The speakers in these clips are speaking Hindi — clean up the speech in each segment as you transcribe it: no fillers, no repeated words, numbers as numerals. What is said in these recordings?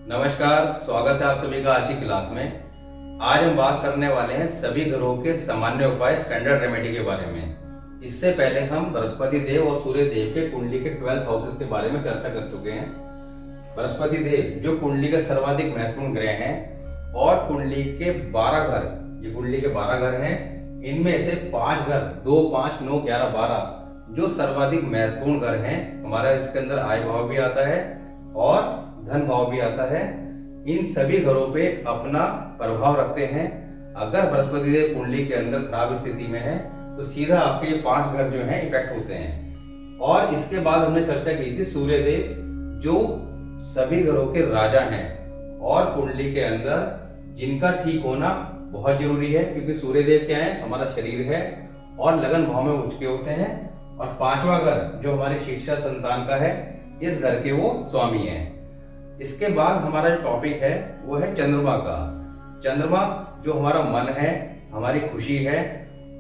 नमस्कार, स्वागत है आप सभी का आज की क्लास में। आज हम बात करने वाले हैं सभी ग्रहों के सामान्य उपाय स्टैंडर्ड रेमेडी के बारे में। इससे पहले हम बृहस्पति देव और सूर्य देव के कुंडली के 12 हाउसेस के बारे में चर्चा कर चुके हैं। बृहस्पति देव जो कुंडली का सर्वाधिक महत्वपूर्ण ग्रह हैं और कुंडली के 12 घर, ये कुंडली के 12 घर हैं, इनमें से 5 घर 2, 5, 9, 11, 12 जो सर्वाधिक महत्वपूर्ण घर हैं। हमारा इसके अंदर आय भाव भी आता है और धन भाव भी आता है। इन सभी घरों पे अपना प्रभाव रखते हैं। अगर बृहस्पति देव कुंडली के अंदर खराब स्थिति में है तो सीधा आपके ये 5 घर जो हैं इफेक्ट होते हैं। और इसके बाद हमने चर्चा की थी सूर्य देव जो सभी घरों के राजा हैं और कुंडली के अंदर जिनका ठीक होना बहुत जरूरी है, क्योंकि सूर्य देव क्या है, हमारा शरीर है और लगन भाव में उठ के होते हैं। और 5वां घर जो हमारी शिक्षा संतान का है, इस घर के वो स्वामी हैं। इसके बाद हमारा जो टॉपिक है वो है चंद्रमा का। चंद्रमा जो हमारा मन है, हमारी खुशी है,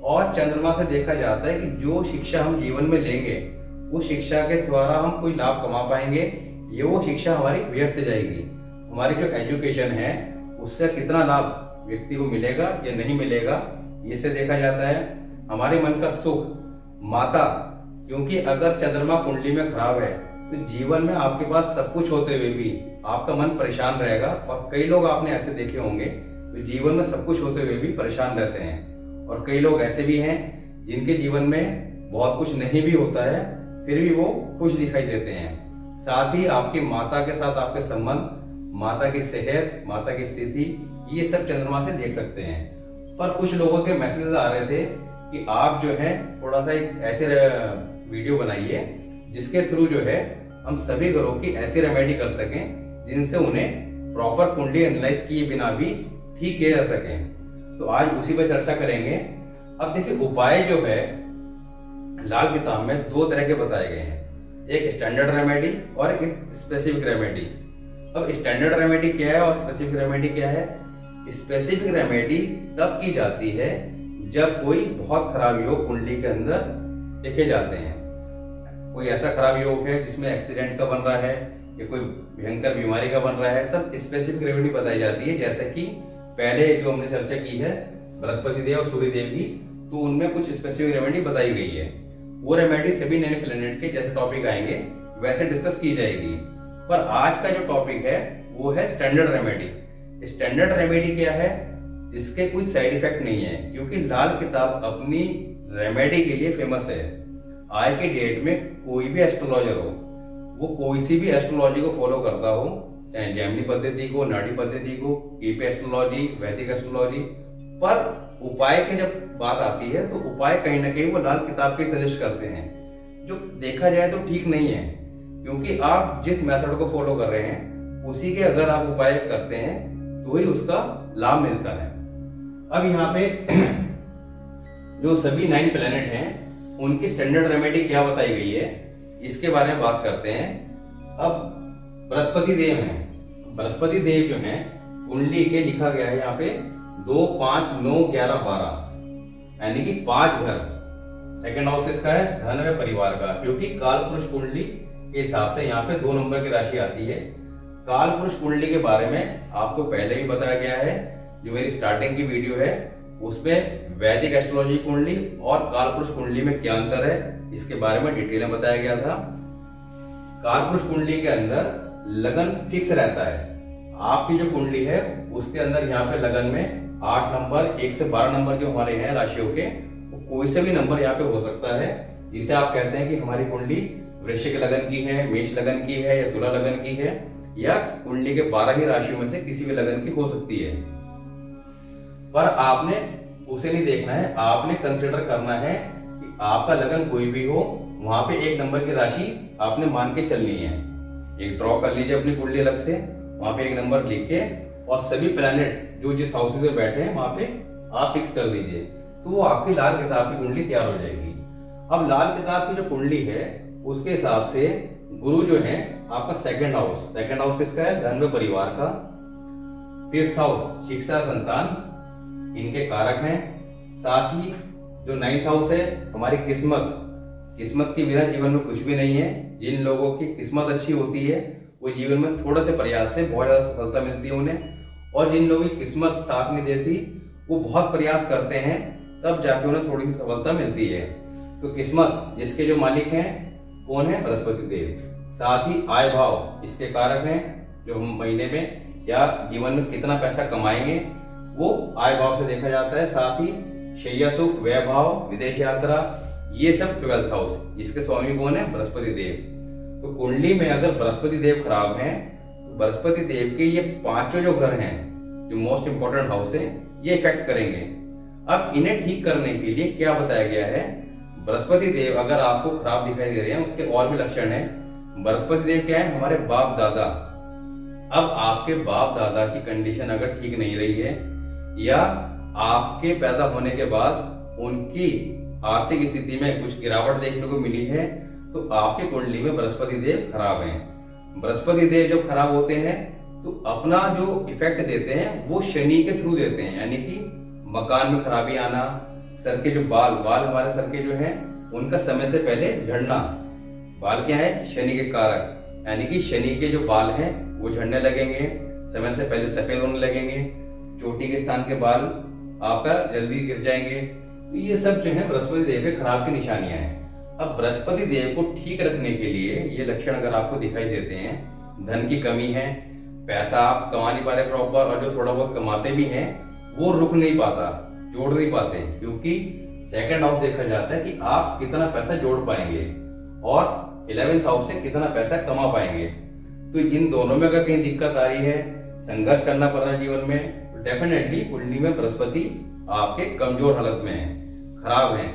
और चंद्रमा से देखा जाता है कि जो शिक्षा हम जीवन में लेंगे वो शिक्षा के द्वारा हम कोई लाभ कमा पाएंगे, ये वो शिक्षा हमारी व्यर्थ जाएगी। हमारी जो एजुकेशन है उससे कितना लाभ व्यक्ति को मिलेगा या नहीं मिलेगा, इससे देखा जाता है। हमारे मन का सुख, माता, क्योंकि अगर चंद्रमा कुंडली में खराब है तो जीवन में आपके पास सब कुछ होते हुए भी आपका मन परेशान रहेगा। और कई लोग आपने ऐसे देखे होंगे जो जीवन में सब कुछ होते हुए भी परेशान रहते हैं, और कई लोग ऐसे भी हैं जिनके जीवन में बहुत कुछ नहीं भी होता है फिर भी वो खुश दिखाई देते हैं। साथ ही आपकी माता के साथ आपके संबंध, माता की सेहत, माता की स्थिति, ये सब चंद्रमा से देख सकते हैं। पर कुछ लोगों के मैसेज आ रहे थे कि आप जो है थोड़ा सा एक ऐसे वीडियो बनाइए जिसके थ्रू जो है हम सभी घरों की ऐसी रेमेडी कर सकें जिनसे उन्हें प्रॉपर कुंडली एनालाइज किए बिना भी ठीक किया जा सके। तो आज उसी पर चर्चा करेंगे। अब देखिए, उपाय जो है लाल किताब में 2 तरह के बताए गए हैं, एक स्टैंडर्ड रेमेडी और एक स्पेसिफिक रेमेडी। अब स्टैंडर्ड रेमेडी क्या है और स्पेसिफिक रेमेडी क्या है? स्पेसिफिक रेमेडी तब की जाती है जब कोई बहुत खराब योग कुंडली के अंदर देखे जाते हैं। कोई ऐसा खराब योग है जिसमें एक्सीडेंट का बन रहा है या कोई भयंकर बीमारी का बन रहा है, तब स्पेसिफिक रेमेडी बताई जाती है। जैसे कि पहले जो हमने चर्चा की है बृहस्पति देव और सूर्य देव की, तो उनमें कुछ स्पेसिफिक रेमेडी बताई गई है। वो रेमेडी सभी नए प्लेनेट के जैसे टॉपिक आएंगे वैसे डिस्कस की जाएगी। पर आज का जो टॉपिक है वो है स्टैंडर्ड रेमेडी। स्टैंडर्ड रेमेडी क्या है? इसके कोई साइड इफेक्ट नहीं है, क्योंकि लाल किताब अपनी रेमेडी के लिए फेमस है। आज के डेट में कोई भी एस्ट्रोलॉजर हो, वो कोई सी भी एस्ट्रोलॉजी को फॉलो करता हो, चाहे जैमिनी पद्धति को, नाड़ी पद्धति को, कीपे एस्ट्रोलॉजी, वैदिक एस्ट्रोलॉजी, पर उपाय की जब बात आती है तो उपाय कहीं ना कहीं वो लाल किताब के सजेस्ट करते हैं, जो देखा जाए तो ठीक नहीं है। क्योंकि आप जिस मेथड को फॉलो कर रहे हैं उसी के अगर आप उपाय करते हैं तो ही उसका लाभ मिलता है। अब यहाँ पे जो सभी 9 प्लेनेट हैं उनकी स्टैंडर्ड रेमेडी क्या बताई गई है इसके बारे में बात करते हैं। अब बृहस्पति देव हैं, बृहस्पति देव जो हैं कुंडली के लिखा गया है यहाँ पे 2, 5, 9, 11, 12, यानी कि 5 घर। सेकंड हाउस किसका है? धन व परिवार का, क्योंकि काल पुरुष कुंडली के हिसाब से यहाँ पे 2 नंबर की राशि आती है। काल पुरुष कुंडली के बारे में आपको पहले भी बताया गया है, जो मेरी स्टार्टिंग की वीडियो है उसमें वैदिक एस्ट्रोलॉजी कुंडली और कालपुरुष कुंडली में क्या अंतर है इसके बारे में डिटेल में बताया गया था। कालपुरुष कुंडली के अंदर लगन फिक्स रहता है। आपकी जो कुंडली है उसके अंदर यहाँ पे लगन में 8 नंबर, 1 से 12 नंबर जो हमारे हैं राशियों के, वो कोई से भी नंबर यहाँ पे हो सकता है, जिसे आप कहते हैं कि हमारी कुंडली वृश्चिक लगन की है, मेष लगन की है या तुला लगन की है, या कुंडली के 12 ही राशियों में से किसी भी लगन की हो सकती है। पर आपने उसे नहीं देखना है, आपने कंसिडर करना है कि आपका लगन कोई भी हो, वहां पे 1 नंबर की राशि आपने मान के चलनी है। एक ड्रॉ कर लीजिए अपनी कुंडली अलग से, वहां पे 1 नंबर लिख के, और सभी प्लैनेट जो जिस हाउसेस में बैठे हैं वहां पे आप फिक्स कर दीजिए, तो वो आपकी लाल किताब की कुंडली तैयार हो जाएगी। अब लाल किताब की जो कुंडली है उसके हिसाब से गुरु जो है आपका सेकंड हाउस किसका है? धन व परिवार का। 5th हाउस शिक्षा संतान, इनके कारक हैं। साथ ही जो 9th हाउस है हमारी किस्मत के बिना जीवन में कुछ भी नहीं है। जिन लोगों की किस्मत अच्छी होती है वो जीवन में थोड़े से प्रयास से बहुत ज्यादा सफलता मिलती है उन्हें। और जिन लोगों की किस्मत साथ नहीं देती, वो बहुत प्रयास करते हैं तब जाके उन्हें थोड़ी सी सफलता मिलती है। तो किस्मत जिसके जो मालिक हैं कौन है? बृहस्पति देव। साथ ही आय भाव इसके कारक हैं, जो हम महीने में या जीवन में कितना पैसा कमाएंगे वो आय भाव से देखा जाता है। साथ ही शैया सुख, वैभव, विदेश यात्रा, ये सब 12th हाउस, इसके स्वामी कौन है? बृहस्पति देव। तो कुंडली में अगर बृहस्पति देव खराब हैं तो बृहस्पति देव के ये 5 जो घर हैं, जो मोस्ट इंपॉर्टेंट हाउस है, ये इफेक्ट करेंगे। अब इन्हें ठीक करने के लिए क्या बताया गया है? बृहस्पति देव अगर आपको खराब दिखाई दे रहे हैं, उसके और भी लक्षण हैं। बृहस्पति देव क्या है? हमारे बाप दादा। अब आपके बाप दादा की कंडीशन अगर ठीक नहीं रही है या आपके पैदा होने के बाद उनकी आर्थिक स्थिति में कुछ गिरावट देखने को मिली है, तो आपकी कुंडली में बृहस्पति देव खराब हैं। बृहस्पति देव जब खराब होते हैं तो अपना जो इफेक्ट देते हैं वो शनि के थ्रू देते हैं, यानी कि मकान में खराबी आना, सर के जो बाल हमारे सर के जो हैं उनका समय से पहले झड़ना। बाल क्या है? शनि के कारक, यानी कि शनि के जो बाल हैं वो झड़ने लगेंगे, समय से पहले सफेद होने लगेंगे, चोटी के स्थान के बाल आपका जल्दी गिर जाएंगे। तो ये सब जो है बृहस्पति देव के खराब की निशानियां हैं। अब बृहस्पति देव को ठीक रखने के लिए ये लक्षण अगर आपको दिखाई देते हैं, धन की कमी है, पैसा आप कमा नहीं पा रहे प्रॉपर, और जो थोड़ा बहुत कमाते भी हैं वो रुक नहीं पाता, जोड़ नहीं पाते, क्योंकि सेकंड हाउस देखा जाता है कि आप कितना पैसा जोड़ पाएंगे और 11th हाउस से कितना पैसा कमा पाएंगे। तो इन दोनों में अगर कहीं दिक्कत आ रही है, संघर्ष करना पड़ रहा है जीवन में, तो डेफिनेटली कुंडली में बृहस्पति आपके कमजोर हालत में है, खराब है।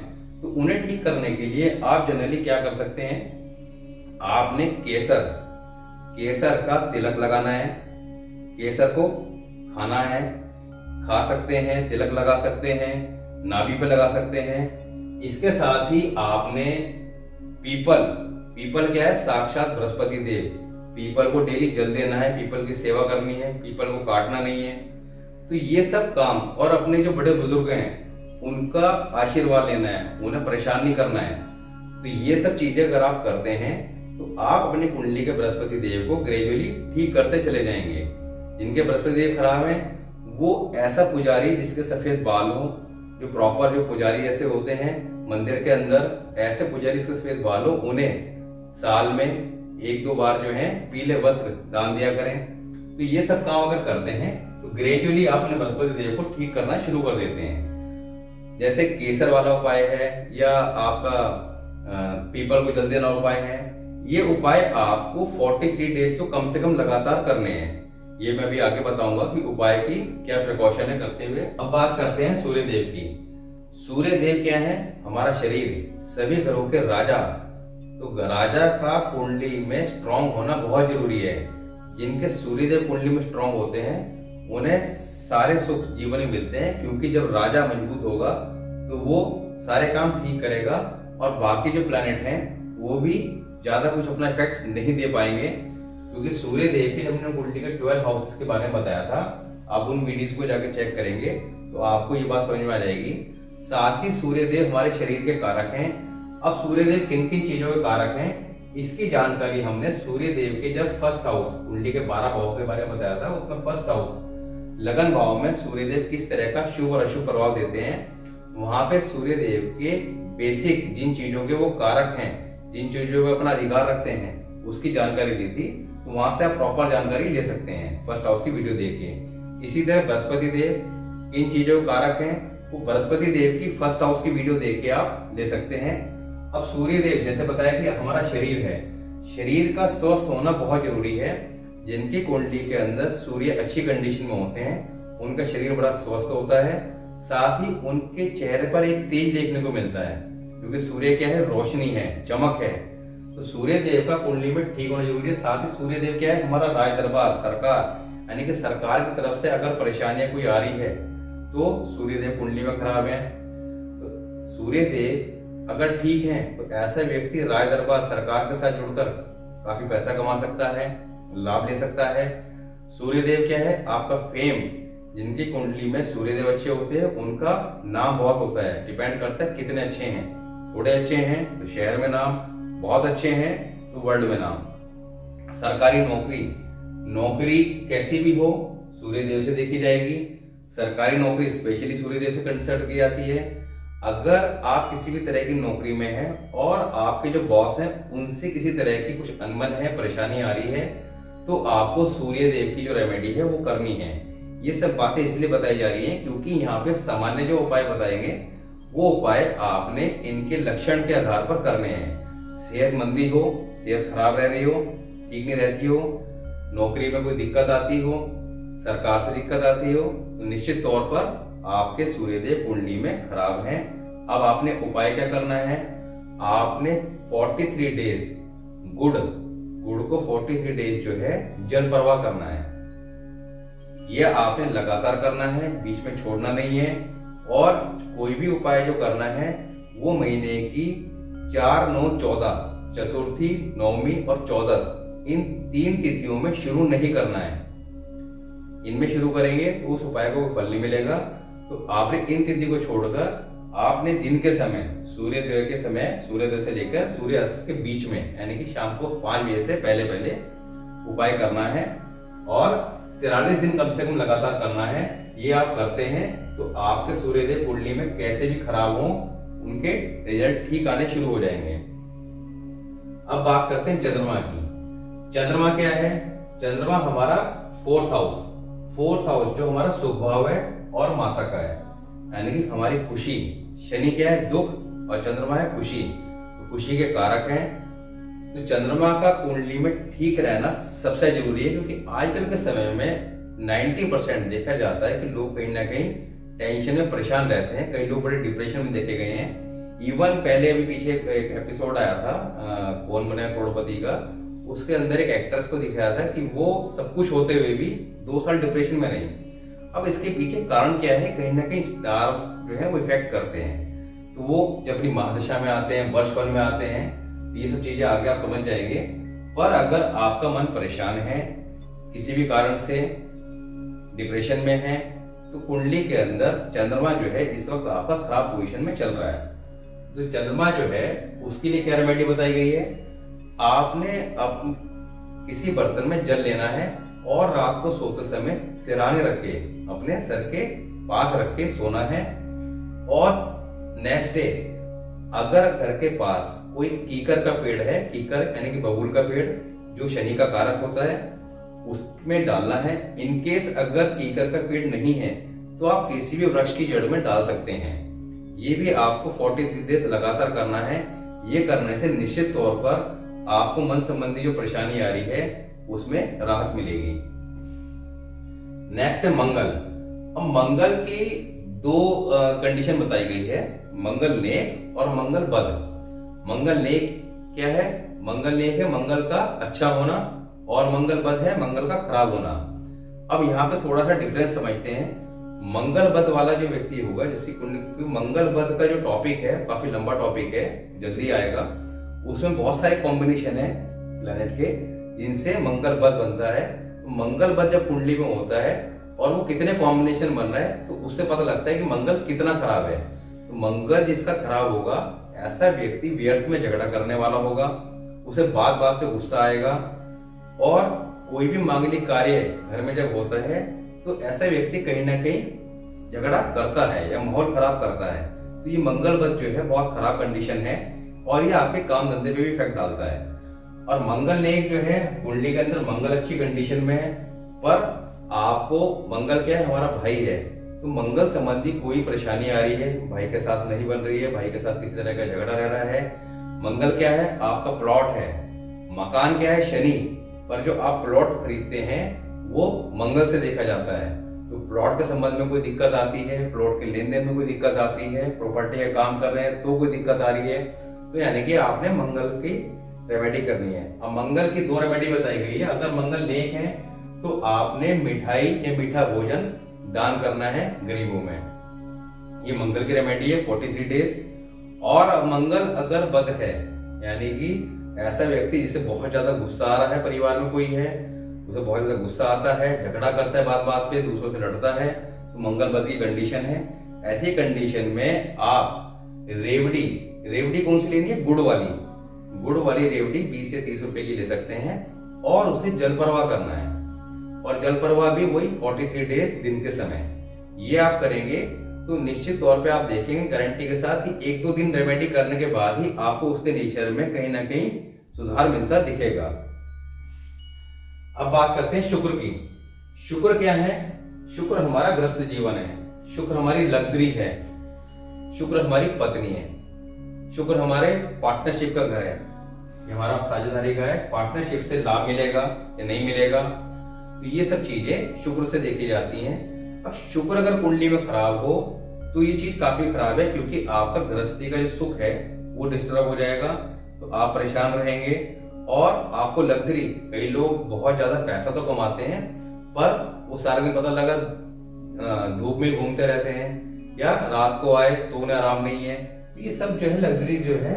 तो उन्हें ठीक करने के लिए आप जनरली क्या कर सकते हैं? आपने केसर का तिलक लगाना है, केसर को खाना है, खा सकते हैं, तिलक लगा सकते हैं, नाभि पे लगा सकते हैं। इसके साथ ही आपने पीपल क्या है? साक्षात बृहस्पति देव। पीपल को डेली जल देना है, पीपल की सेवा करनी है, पीपल को काटना नहीं है। तो ये सब काम, और अपने जो बड़े बुजुर्ग हैं उनका आशीर्वाद लेना है, उन्हें परेशान नहीं करना है। तो ये सब चीजें अगर आप करते हैं तो आप अपनी कुंडली के बृहस्पति देव को ग्रेजुअली ठीक करते चले जाएंगे। जिनके बृहस्पति देव खराब है वो ऐसा पुजारी जिसके सफेद बाल हो, जो प्रॉपर जो पुजारी जैसे होते हैं मंदिर के अंदर, ऐसे पुजारी जिसके सफेद बाल हो, उन्हें साल में 1-2 बार जो है पीले वस्त्र दान दिया करें। तो ये सब काम अगर करते हैं तो ग्रेजुअली आप अपने बृहस्पति देव को ठीक करना शुरू कर देते हैं। जैसे केसर वाला उपाय है या आपका पीपल को जल देना उपाय है, ये उपाय आपको 43 डेज तो कम से कम लगातार करने हैं। ये मैं भी आगे बताऊंगा कि उपाय की क्या प्रिकॉशन है करते हुए। अब बात करते हैं सूर्य देव की। सूर्य देव क्या है? हमारा शरीर, सभी ग्रहों के राजा। तो राजा का कुंडली में स्ट्रांग होना बहुत जरूरी है। जिनके सूर्य देव कुंडली में स्ट्रांग होते हैं उन्हें सारे सुख जीवन में मिलते हैं, क्योंकि जब राजा मजबूत होगा तो वो सारे काम ठीक करेगा और बाकी जो प्लैनेट हैं वो भी ज्यादा कुछ अपना इफेक्ट नहीं दे पाएंगे। क्योंकि सूर्य देव के जब हमने कुंडली के 12 हाउस के बारे में बताया था, आप उन वीडियोस को जाकर चेक करेंगे तो आपको ये बात समझ में आ जाएगी। साथ ही सूर्य देव हमारे शरीर के कारक हैं। अब सूर्य देव किन किन चीजों के कारक हैं, इसकी जानकारी हमने सूर्य देव के जब फर्स्ट हाउस कुंडली के 12 भावों के बारे में बताया था, उसमें फर्स्ट हाउस लगन भाव में सूर्य देव किस तरह का शुभ और अशुभ प्रभाव देते हैं, वहां पे सूर्य देव के बेसिक जिन चीजों के वो कारक हैं, जिन चीजों पे अपना अधिकार रखते हैं, उसकी जानकारी दी थी। तो वहां से आप प्रॉपर जानकारी ले सकते हैं फर्स्ट हाउस की वीडियो देख के। इसी तरह बृहस्पति देव इन चीजों के कारक हैं, वो बृहस्पति देव की फर्स्ट हाउस की वीडियो देख के आप ले सकते हैं। अब सूर्य देव जैसे बताया कि हमारा शरीर है, शरीर का स्वस्थ होना बहुत जरूरी है। जिनकी कुंडली के अंदर सूर्य अच्छी कंडीशन में होते हैं उनका शरीर बड़ा स्वस्थ होता है। साथ ही उनके चेहरे पर एक तेज देखने को मिलता है, क्योंकि सूर्य क्या है? रोशनी है, चमक है। तो सूर्य देव का कुंडली में ठीक होना जरूरी है। साथ ही सूर्य देव क्या है? हमारा राज दरबार, सरकार, यानी कि सरकार की तरफ से अगर परेशानियां कोई आ रही है तो सूर्य देव कुंडली में खराब है। तो सूर्य देव अगर ठीक है तो ऐसा व्यक्ति राज दरबार, सरकार के साथ जुड़कर काफी पैसा कमा सकता है, लाभ ले सकता है। सूर्य देव क्या है? आपका फेम। जिनकी कुंडली में सूर्य देव अच्छे होते हैं उनका नाम बहुत होता है, डिपेंड करता है कितने अच्छे हैं। थोड़े अच्छे हैं तो शहर में नाम, बहुत अच्छे हैं तो वर्ल्ड में नाम। सरकारी नौकरी, नौकरी कैसी भी हो सूर्य देव से देखी जाएगी। सरकारी नौकरी स्पेशली सूर्य देव से कंसिडर की जाती है। अगर आप किसी भी तरह की नौकरी में हैं और आपके जो बॉस हैं उनसे किसी तरह की कुछ अनबन है, परेशानी आ रही है, तो आपको सूर्य देव की जो रेमेडी है वो करनी है। ये सब बातें इसलिए बताई जा रही हैं क्योंकि यहाँ पे सामान्य जो उपाय बताएंगे वो उपाय आपने इनके लक्षण के आधार पर करने हैं। सेहतमंदी हो, सेहत खराब रह रही हो, ठीक नहीं रहती हो, नौकरी में कोई दिक्कत आती हो, सरकार से दिक्कत आती हो, तो निश्चित तौर पर आपके सूर्यदेव कुंडली में खराब हैं। अब आपने उपाय क्या करना है, आपने 43 डेज गुड़ को 43 डेज जो है जल प्रवाह करना है। यह आपने लगातार करना है, बीच में छोड़ना नहीं है। और कोई भी उपाय जो करना है वो महीने की 4, 9, 14 चतुर्थी, नवमी और 14 इन 3 तिथियों में शुरू नहीं करना है। इनमें शुरू करेंगे तो उस उपाय को फल नहीं मिलेगा। तो आपने इन तिथि को छोड़कर आपने दिन के समय सूर्योदय के समय, सूर्योदय से लेकर सूर्यास्त के बीच में यानी कि शाम को 5 बजे से पहले पहले उपाय करना है और 43 दिन कम से कम लगातार करना है। ये आप करते हैं तो आपके सूर्योदय कुंडली में कैसे भी खराब हो उनके रिजल्ट ठीक आने शुरू हो जाएंगे। अब बात करते हैं चंद्रमा की। चंद्रमा क्या है, चंद्रमा हमारा 4th हाउस जो हमारा शुभ भाव है और माता का है, यानी कि हमारी खुशी। शनि क्या है, दुख, और चंद्रमा है खुशी, तो खुशी के कारक हैं। तो चंद्रमा का कुंडली में ठीक रहना सबसे जरूरी है क्योंकि आजकल के समय में 90% देखा जाता है कि लोग कहीं ना कहीं टेंशन में परेशान रहते हैं। कई लोग बड़े डिप्रेशन में देखे गए हैं। इवन पहले अभी पीछे एक एपिसोड आया था कौन बना करोड़पति का, उसके अंदर एक एक्ट्रेस को दिखाया था कि वो सब कुछ होते हुए भी 2 साल डिप्रेशन में रही। अब इसके पीछे कारण क्या है, कहीं ना कहीं स्टार जो है वो इफेक्ट करते हैं। तो वो जब अपनी महादशा में आते हैं, वर्ष फल में आते हैं, तो ये सब चीजें आगे आप समझ जाएंगे। पर अगर आपका मन परेशान है, किसी भी कारण से डिप्रेशन में है, तो कुंडली के अंदर चंद्रमा जो है इस वक्त आपका खराब पोजीशन में चल रहा है। तो चंद्रमा जो है उसके लिए क्या रेमेडी बताई गई है, आपने किसी बर्तन में जल लेना है और रात को सोते समय सिरहाने रख के अपने सर के पास रख के सोना है। और नेक्स्ट डे अगर घर के पास कोई कीकर का पेड़ है, कीकर यानी कि बबूल का पेड़ जो शनि का कारक होता है, उसमें डालना है। इनकेस अगर कीकर का पेड़ नहीं है तो आप किसी भी वृक्ष की जड़ में डाल सकते हैं। ये भी आपको 43 डेज लगातार करना है। ये करने से निश्चित तौर पर आपको मन संबंधी जो परेशानी आ रही है उसमें राहत मिलेगी। नेक्स्ट है मंगल। अब मंगल की 2 कंडीशन बताई गई है, मंगल नेक और मंगल बद। मंगल नेक क्या है, मंगल नेक है मंगल का अच्छा होना और मंगल बद है मंगल का खराब होना। अब यहाँ पे थोड़ा सा डिफरेंस समझते हैं। मंगल बद वाला जो व्यक्ति होगा, जैसे मंगल बद का जो टॉपिक है काफी लंबा टॉपिक है, जल्दी आएगा। उसमें बहुत सारे कॉम्बिनेशन है प्लैनेट के जिनसे मंगल बद बनता है। मंगल बद जब कुंडली में होता है और वो कितने कॉम्बिनेशन बन रहा है तो उससे पता लगता है कि मंगल कितना खराब है। तो मंगल जिसका खराब होगा ऐसा व्यक्ति व्यर्थ में झगड़ा करने वाला होगा, उसे बात बात पे गुस्सा आएगा। और कोई भी मांगलिक कार्य घर में जब होता है तो ऐसा व्यक्ति कहीं ना कहीं झगड़ा करता है या माहौल खराब करता है। तो ये मंगल बद जो है बहुत खराब कंडीशन है और ये आपके काम धंधे पे भी इफेक्ट डालता है। और मंगल नेक जो है कुंडली के अंदर मंगल अच्छी कंडीशन में है, पर आपको मंगल क्या है, हमारा भाई है, तो मंगल संबंधी कोई परेशानी आ रही है, भाई के साथ नहीं बन रही है, भाई के साथ किसी तरह का झगड़ा रह रहा है। मंगल क्या है, आपका प्लॉट है। मकान क्या है, शनि, पर जो आप प्लॉट खरीदते हैं वो मंगल से देखा जाता है। तो प्लॉट के संबंध में कोई दिक्कत आती है, प्लॉट के लेन देन में कोई दिक्कत आती है, प्रॉपर्टी का काम कर रहे हैं तो कोई दिक्कत आ रही है, तो यानी कि आपने मंगल की रेमेडी करनी है। अब मंगल की 2 रेमेडी बताई गई है। अगर मंगल नेक है तो आपने मिठाई या मीठा भोजन दान करना है गरीबों में। ये मंगल की रेमेडी है 43 डेज। और मंगल अगर बद है यानी कि ऐसा व्यक्ति जिसे बहुत ज्यादा गुस्सा आ रहा है, परिवार में कोई है उसे बहुत ज्यादा गुस्सा आता है, झगड़ा करता है बात बात पे, दूसरों से लड़ता है, तो मंगल बद की कंडीशन है। ऐसी कंडीशन में आप रेवड़ी कौन सी लेनी है, गुड़ वाली रेवड़ी 20 से 30 रुपए की ले सकते हैं और उसे जल प्रवाह करना है। और जल प्रवाह भी वही 43 डेज दिन के समय। ये आप करेंगे तो निश्चित तौर पे आप देखेंगे गारंटी के साथ कि 1-2 दिन रेमेडी करने के बाद ही आपको उसके नेचर में कहीं ना कहीं सुधार मिलता दिखेगा। अब बात करते हैं शुक्र की। शुक्र क्या है? शुक्र हमारा ग्रस्त जीवन है, शुक्र हमारी लग्जरी है, शुक्र हमारी पत्नी है, शुक्र हमारे पार्टनरशिप का घर है। ये हमारा साझेदारी का है, पार्टनरशिप से लाभ मिलेगा या नहीं मिलेगा, तो ये सब चीजें शुक्र से देखी जाती हैं। अब शुक्र अगर कुंडली में खराब हो तो ये चीज काफी खराब है, क्योंकि आपका गृहस्थी का जो सुख है वो डिस्टर्ब हो जाएगा, तो आप परेशान रहेंगे और आपको लग्जरी, कई लोग बहुत ज्यादा पैसा तो कमाते हैं पर वो सारे दिन पता लगा धूप में घूमते रहते हैं या रात को आए तो उन्हें आराम नहीं है। ये सब जो है लग्जरी जो है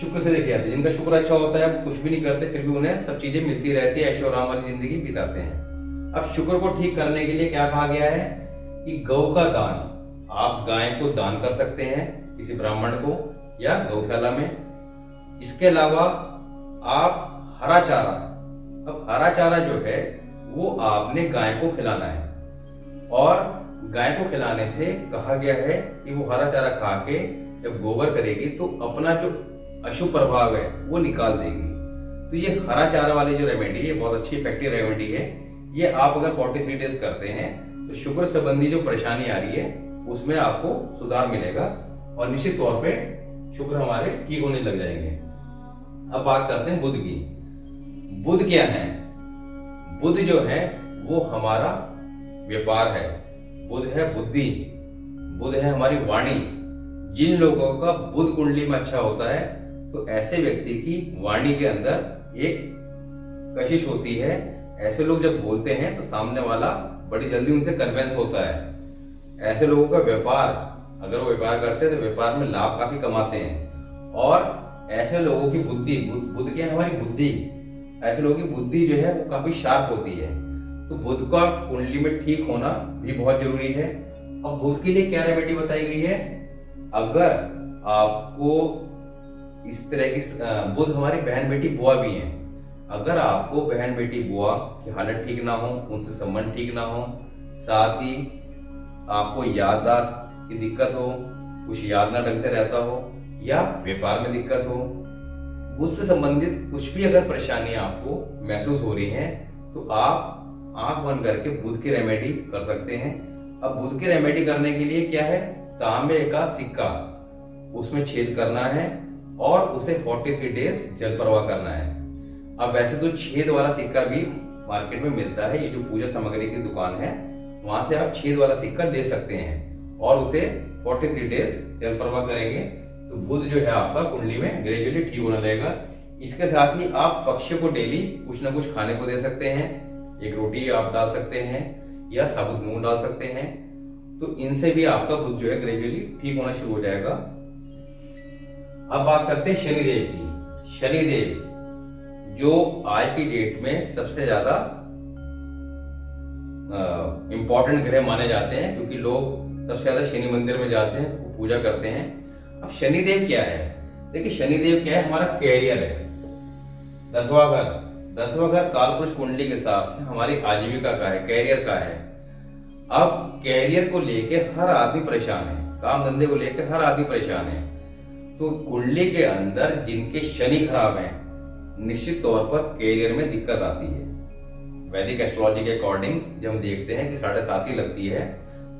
शुक्र से देखी जाती है। जिनका शुक्र अच्छा होता है, कुछ भी नहीं करते फिर भी उन्हें सब चीजें मिलती रहती है, ऐशो आराम वाली जिंदगी बिताते हैं। अब शुक्र को ठीक करने के लिए क्या कहा गया है कि गौ का दान, आप गाय को दान कर सकते हैं किसी ब्राह्मण को या गौशाला में। इसके अलावा आप हरा चारा, अब हरा चारा जो है वो आपने गाय को खिलाना है, और गाय को खिलाने से कहा गया है कि वो हरा चारा खा के जब गोबर करेगी तो अपना जो अशुभ प्रभाव है वो निकाल देगी। तो ये हरा चारा वाली जो रेमेडी है बहुत अच्छी इफेक्टिव रेमेडी है। ये आप अगर 43 डेज करते हैं तो शुक्र संबंधी जो परेशानी आ रही है उसमें आपको सुधार मिलेगा और निश्चित तौर पे शुक्र हमारे ठीक होने लग जाएंगे। अब बात करते हैं बुध की। बुध क्या है? बुध जो है वो हमारा व्यापार है, बुध है बुद्धि, बुध है हमारी वाणी। जिन लोगों का बुध कुंडली में अच्छा होता है तो ऐसे व्यक्ति की वाणी के अंदर एक कशिश होती है। ऐसे लोग जब बोलते हैं तो सामने वाला बड़ी जल्दी उनसे कन्विंस होता है। ऐसे लोगों का व्यापार, अगर वो व्यापार करते हैं तो व्यापार में लाभ काफी कमाते हैं। और ऐसे लोगों की बुद्धि, बुध क्या है हमारी बुद्धि, ऐसे लोगों की बुद्धि जो है वो काफी शार्प होती है। तो बुध का कुंडली में ठीक होना भी बहुत जरूरी है। अब बुध के लिए क्या रेमेडी बताई गई है? अगर आपको इस तरह की, बुध हमारी बहन बेटी बुआ भी हैं, अगर आपको बहन बेटी बुआ की हालत ठीक ना हो, उनसे संबंध ठीक ना हो, साथ ही आपको याददाश्त की दिक्कत हो, कुछ याद ना ढंग से रहता हो, या व्यापार में दिक्कत हो, बुध से संबंधित कुछ भी अगर परेशानी आपको महसूस हो रही है तो आप आंख बंद करके बुध की रेमेडी कर सकते हैं। अब बुध की रेमेडी करने के लिए क्या है? तांबे का सिक्का, उसमें छेद करना है और उसे 43 डेज जल प्रवाह करना है। अब वैसे तो छेद वाला सिक्का भी मार्केट में मिलता है, ये जो पूजा सामग्री की दुकान है वहां से आप छेद वाला सिक्का ले सकते हैं और उसे 43 डेज जल प्रवाह करेंगे तो बुध जो है आपका कुंडली में ग्रेजुअली ठीक होने लगेगा। इसके साथ ही आप पक्षी को डेली कुछ ना कुछ खाने को दे सकते हैं, एक रोटी आप डाल सकते हैं या साबुत मूंग डाल सकते हैं, तो इनसे भी आपका बुध जो है ग्रेजुअली ठीक होना शुरू हो जाएगा। अब बात करते हैं शनिदेव की। शनिदेव जो आज की डेट में सबसे ज्यादा इंपॉर्टेंट ग्रह माने जाते हैं, क्योंकि लोग सबसे ज्यादा शनि मंदिर में जाते हैं, पूजा करते हैं। अब शनिदेव क्या है? देखिए शनिदेव क्या है? हमारा कैरियर है, 10वां घर। 10वां घर कालपुरुष कुंडली के हिसाब से हमारी आजीविका का है, कैरियर का है। अब कैरियर को लेके हर आदमी परेशान है, काम धंधे को लेकर हर आदमी परेशान है। तो कुंडली के अंदर जिनके शनि खराब है निश्चित तौर पर कैरियर में दिक्कत आती है। वैदिक एस्ट्रोलॉजी के अकॉर्डिंग जब हम देखते हैं कि 7.5 लगती है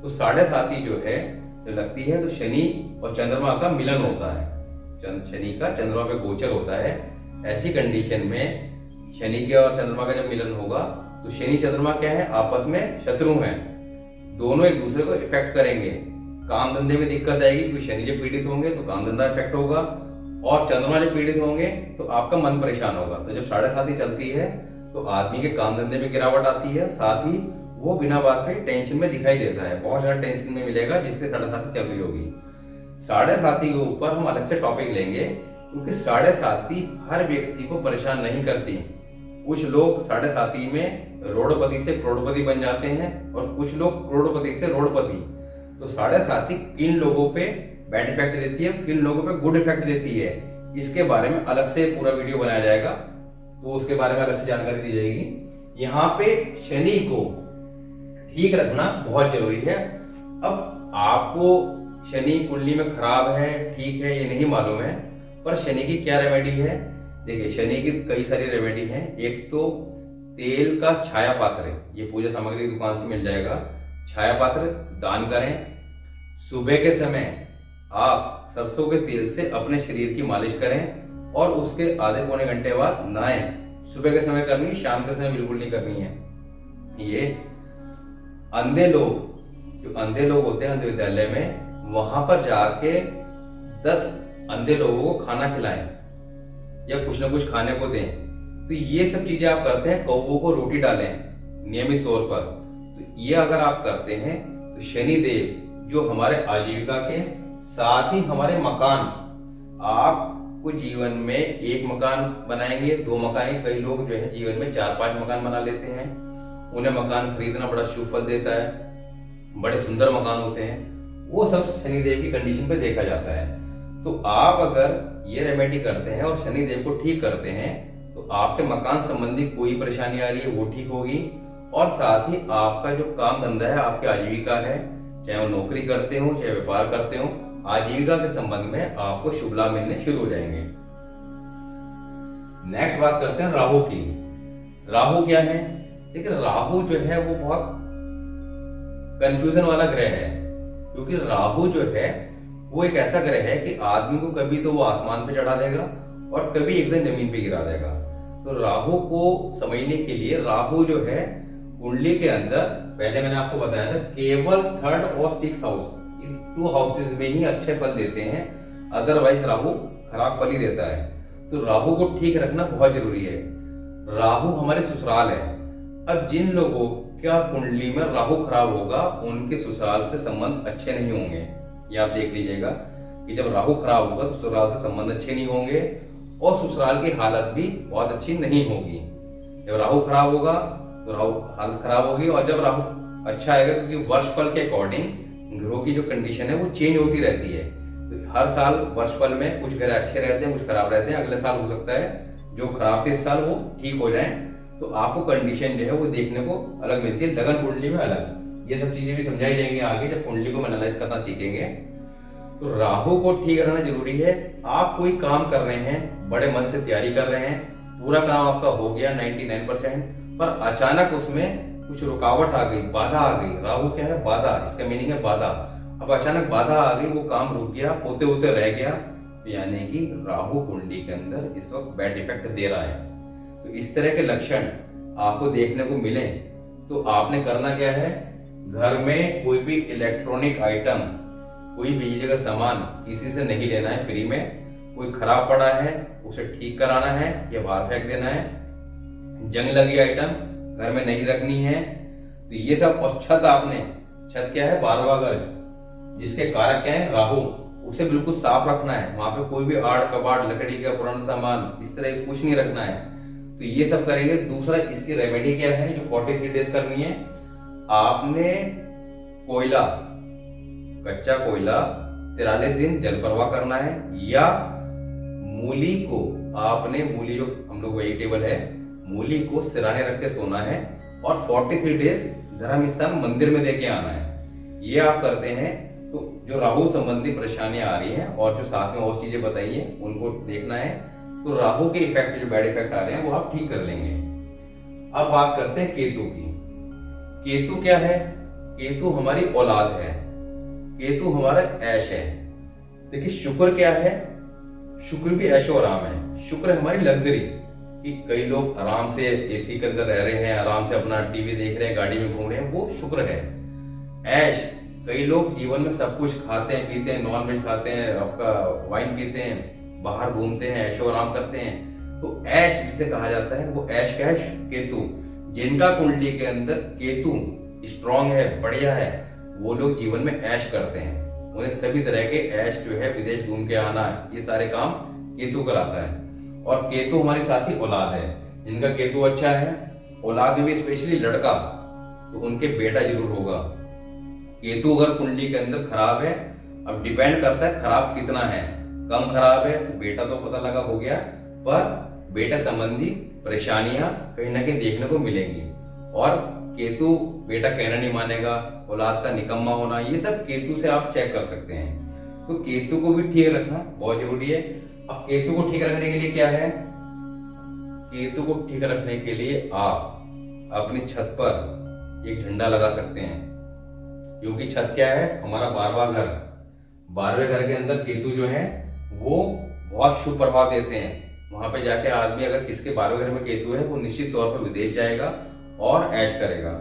तो 7.5 जो है जो लगती है तो शनि और चंद्रमा का मिलन होता है, शनि का चंद्रमा पे गोचर होता है। ऐसी कंडीशन में शनि के और चंद्रमा का जब मिलन होगा तो शनि चंद्रमा क्या है? आपस में शत्रु हैं, दोनों एक दूसरे को इफेक्ट करेंगे। काम धंधे में दिक्कत आएगी क्योंकि शनि जब पीड़ित होंगे तो काम धंधा इफेक्ट होगा, और चंद्रमा जब पीड़ित होंगे तो आपका मन परेशान होगा। तो जब 7.5 चलती है तो आदमी के काम धंधे में गिरावट आती है, साथ ही वो बिना बात पे टेंशन में दिखाई देता है, बहुत ज्यादा टेंशन में मिलेगा जिसके 7.5 चल रही होगी। 7.5 के ऊपर हम अलग से टॉपिक लेंगे, क्योंकि 7.5 हर व्यक्ति को परेशान नहीं करती। कुछ लोग 7.5 में रोडपति से करोड़पति बन जाते हैं और कुछ लोग करोड़पति से रोडपति। तो 7.5 किन लोगों पे बैड इफेक्ट देती है, किन लोगों पे गुड इफेक्ट देती है, इसके बारे में अलग से पूरा वीडियो बनाया जाएगा। तो उसके बारे में अलग से जानकारी दी जाएगी। यहाँ पे शनि को ठीक रखना बहुत जरूरी है। अब आपको शनि कुंडली में खराब है, ठीक है, ये नहीं मालूम है, पर शनि की क्या रेमेडी है? देखिए, शनि की कई सारी रेमेडी हैं। एक तो तेल का छाया पात्र, ये पूजा सामग्री की दुकान से मिल जाएगा। छाया पात्र दान करें। सुबह के समय आप सरसों के तेल से अपने शरीर की मालिश करें और उसके आधे पौने घंटे बाद नहाएं। सुबह के समय करनी, शाम के समय बिल्कुल नहीं करनी है। ये अंधे लोग, जो अंधे लोग होते हैं अंध विद्यालय में, वहां पर जाके 10 अंधे लोगों को खाना खिलाएं या कुछ ना कुछ खाने को दें। तो ये सब चीजें आप करते हैं। कौवों को रोटी डालें नियमित तौर पर। तो ये अगर आप करते हैं तो शनि देव जो हमारे आजीविका के साथ ही हमारे मकान, आपको जीवन में एक मकान बनाएंगे, 2 मकान, कई लोग जो है जीवन में 4-5 मकान बना लेते हैं। उन्हें मकान खरीदना बड़ा शुभ फल देता है, बड़े सुंदर मकान होते हैं। वो सब शनिदेव की कंडीशन पे देखा जाता है। तो आप अगर ये रेमेडी करते हैं और शनिदेव को ठीक करते हैं तो आपके मकान संबंधी कोई परेशानी आ रही है वो ठीक होगी, और साथ ही आपका जो काम धंधा है, आपकी आजीविका है, चाहे वो नौकरी करते हो चाहे व्यापार करते हो, आजीविका के संबंध में आपको शुभ लाभ मिलने शुरू हो जाएंगे। नेक्स्ट बात करते हैं राहु की। राहु क्या है? देखिए, राहु जो है वो बहुत कंफ्यूजन वाला ग्रह है, क्योंकि राहु जो है वो एक ऐसा ग्रह है कि आदमी को कभी तो वो आसमान पे चढ़ा देगा और कभी एकदम जमीन पे गिरा देगा। तो राहु को समझने के लिए, राहु जो है कुंडली के अंदर, पहले मैंने आपको बताया था, केवल 3rd और 6th हाउस, इन 2 हाउसेज में ही अच्छे फल देते हैं, अदरवाइज राहु खराब फल ही देता है। तो राहु को ठीक रखना बहुत जरूरी है। राहु हमारे ससुराल है। अब जिन लोगों क्या कुंडली में राहु खराब होगा, उनके ससुराल से संबंध अच्छे नहीं होंगे। ये आप देख लीजिएगा कि जब राहु खराब होगा तो ससुराल से संबंध अच्छे नहीं होंगे और ससुराल की हालत भी बहुत अच्छी नहीं होगी। जब राहु खराब होगा तो राहु हालत खराब होगी, और जब राहु अच्छा आएगा, क्योंकि वर्षफल के अकॉर्डिंग ग्रहों की जो कंडीशन है वो चेंज होती रहती है। तो हर साल वर्षफल में कुछ ग्रह अच्छे रहते हैं, कुछ खराब रहते हैं। अगले साल हो सकता है जो खराब थे इस साल वो ठीक हो जाए। तो आपको कंडीशन जो है वो देखने को अलग मिलती है, लगन कुंडली में अलग। ये सब चीजें भी समझाई जाएंगी आगे जब कुंडली को एनालाइज करना सीखेंगे। तो राहु को ठीक रहना जरूरी है। आप कोई काम कर रहे हैं, बड़े मन से तैयारी कर रहे हैं, पूरा काम आपका हो गया 99%, पर अचानक उसमें कुछ रुकावट आ गई, बाधा आ गई। राहु क्या है? बाधा, इसका मीनिंग है बाधा। अब अचानक बाधा आ गई, वो काम रुक गया, होते होते रह गया, यानी कि राहु कुंडली के अंदर इस वक्त बैड इफेक्ट दे रहा है। तो इस तरह के लक्षण आपको देखने को मिले तो आपने करना क्या है? घर में कोई भी इलेक्ट्रॉनिक आइटम, कोई बिजली का सामान किसी से नहीं लेना है फ्री में। कोई खराब पड़ा है उसे ठीक कराना है या बाहर फेंक देना है। जंग लगी आइटम घर में नहीं रखनी है। तो ये सब, और छत, आपने छत क्या है? 12वां घर, जिसके कारक क्या है? राहु, उसे बिल्कुल साफ रखना है। वहां पे कोई भी आड़ कबाड़, लकड़ी का पुराना सामान, इस तरह कुछ नहीं रखना है। तो ये सब करेंगे। दूसरा, इसकी रेमेडी क्या है जो 43 डेज करनी है? आपने कोयला, कच्चा कोयला 43 दिन जल प्रवाह करना है, या मूली को आपने, मूली जो हम लोग वेजिटेबल है, मूली को सिराने रख के सोना है और 43 डेज धर्म स्थान मंदिर में देके आना है। ये आप करते हैं तो जो राहु संबंधी परेशानियां आ रही हैं और जो साथ में और चीजें बताई हैं उनको देखना है, तो राहु के इफेक्ट, जो बैड इफेक्ट आ रहे हैं वो आप ठीक कर लेंगे। अब बात करते हैं केतु की। केतु क्या है? केतु हमारी औलाद है, केतु हमारा ऐश है। देखिए, शुक्र क्या है? शुक्र भी ऐशो आराम है। शुक्र है हमारी लग्जरी, कि कई लोग आराम से एसी के अंदर रह रहे हैं, आराम से अपना टीवी देख रहे हैं, गाड़ी में घूम रहे हैं, वो शुक्र है। ऐश, कई लोग जीवन में सब कुछ खाते हैं, पीते हैं, नॉन वेज खाते हैं, आपका वाइन पीते हैं, बाहर घूमते हैं, ऐशो आराम करते हैं। तो ऐश जिसे कहा जाता है वो ऐश क्या है? केतु। जिनका कुंडली के अंदर केतु स्ट्रांग है, बढ़िया है, वो लोग जीवन में ऐश करते हैं। उन्हें सभी तरह के ऐश जो है, विदेश घूम के आना, ये सारे काम केतु कराता है। और केतु हमारी साथी औलाद है। जिनका केतु अच्छा है, औलाद में भी स्पेशली लड़का, तो उनके बेटा जरूर होगा। केतु अगर कुंडली के अंदर खराब है, अब डिपेंड करता है खराब कितना है। कम खराब है तो बेटा तो पता लगा हो गया, पर बेटा संबंधी परेशानियां कहीं ना कहीं देखने को मिलेंगी। और केतु बेटा कहना नहीं मानेगा, औलाद का निकम्मा होना, ये सब केतु से आप चेक कर सकते हैं। तो केतु को भी ठीक रखना बहुत जरूरी है। अब केतु को ठीक रखने के लिए क्या है, केतु को ठीक रखने के लिए आप अपनी छत पर एक झंडा लगा सकते हैं, क्योंकि छत क्या है, हमारा 12वां घर। 12वें घर के अंदर केतु जो है वो बहुत शुभ प्रभाव देते हैं। वहां पे जाके आदमी अगर किसके 12वें घर में केतु है, वो निश्चित तौर पर विदेश जाएगा और ऐश करेगा।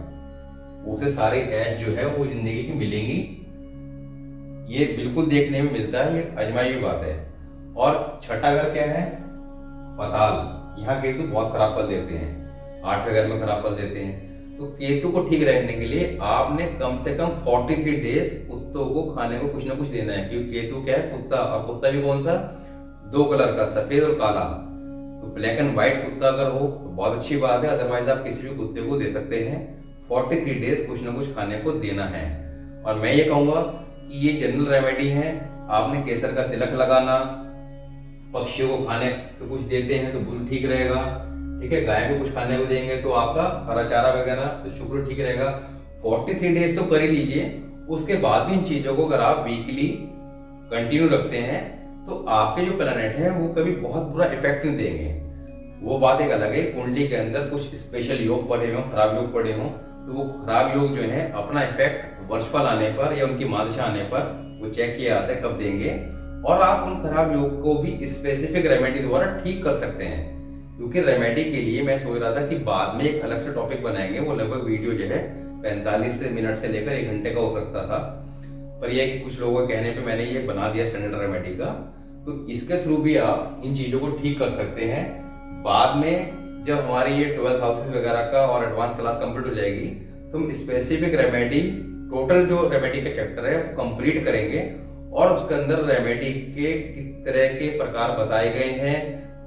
उसे सारी ऐश जो है वो जिंदगी की मिलेंगी, ये बिल्कुल देखने में मिलता है, ये आजमाई हुई बात है। और छठा घर क्या है, पाताल। यहाँ केतु बहुत खराब फल देते हैं, 8वें घर में खराब फल देते हैं। तो केतु को ठीक रखने के लिए आपने कम से कम 43 डेज कुत्तों को खाने को कुछ ना कुछ देना है, क्योंकि केतु क्या है, कुत्ता। और कुत्ता भी कौन सा, 2 कलर का, सफेद और काला। तो ब्लैक एंड व्हाइट कुत्ता अगर हो तो बहुत अच्छी बात है, अदरवाइज आप किसी भी कुत्ते को दे सकते हैं। 43 डेज कुछ ना कुछ खाने को देना है। और मैं ये कहूंगा कि ये जनरल रेमेडी है। आपने केसर का तिलक लगाना, पक्षियों को खाने को कुछ देते हैं तो बुल ठीक रहेगा, ठीक है। गाय को कुछ खाने को देंगे तो आपका हरा चारा वगैरह तो शुक्र ठीक रहेगा। 43 डेज तो कर ही लीजिए। उसके बाद भी इन चीजों को अगर आप वीकली कंटिन्यू रखते हैं तो आपके जो प्लैनेट है वो कभी बहुत बुरा इफेक्ट नहीं देंगे। वो बात एक अलग है, कुंडली के अंदर कुछ स्पेशल योग पड़े हों, खराब योग पड़े हों, तो वो खराब योग जो है अपना इफेक्ट वर्षफल आने पर या उनकी मादशा आने पर वो चेक किया जाता है कब देंगे। और आप उन खराब योग को भी स्पेसिफिक रेमेडी द्वारा ठीक कर सकते हैं। क्योंकि रेमेडी के लिए मैं सोच रहा था कि बाद में एक अलग से टॉपिक बनाएंगे, वो लगभग वीडियो जो है 45 मिनट से लेकर 1 घंटे का हो सकता था, पर यह कि कुछ लोगों के कहने पे मैंने ये बना दिया स्टैंडर्ड रेमेडी का। तो इसके थ्रू भी आप इन चीजों को ठीक कर सकते हैं। बाद में जब हमारी ये 12 हाउसेस वगैरह का और एडवांस क्लास कंप्लीट हो जाएगी तो हम स्पेसिफिक रेमेडी, टोटल जो रेमेडी का चैप्टर है वो कंप्लीट करेंगे और उसके अंदर रेमेडी के किस तरह के प्रकार बताए गए हैं,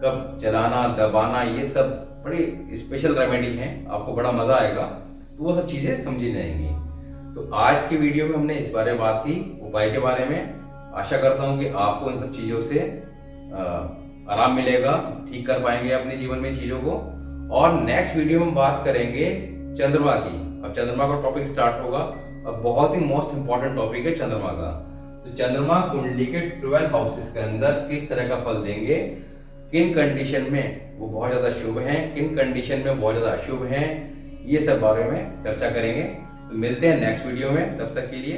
कब चलाना दबाना, ये सब बड़ी स्पेशल रेमेडी हैं, आपको बड़ा मजा आएगा। तो वो सब चीजें समझी जाएंगी। तो आज की वीडियो में हमने इस बारे में बात की, उपाय के बारे में। आशा करता हूं कि आपको इन सब चीजों से आराम मिलेगा, ठीक कर पाएंगे अपने जीवन में चीजों को। और नेक्स्ट वीडियो में हम बात करेंगे चंद्रमा की। अब चंद्रमा का टॉपिक स्टार्ट होगा। अब बहुत ही मोस्ट इंपॉर्टेंट टॉपिक है चंद्रमा का। तो चंद्रमा कुंडली के 12 हाउसेस के अंदर किस तरह का फल देंगे, किन कंडीशन में वो बहुत ज्यादा शुभ हैं, किन कंडीशन में बहुत ज्यादा अशुभ हैं, ये सब बारे में चर्चा करेंगे। तो मिलते हैं नेक्स्ट वीडियो में, तब तक के लिए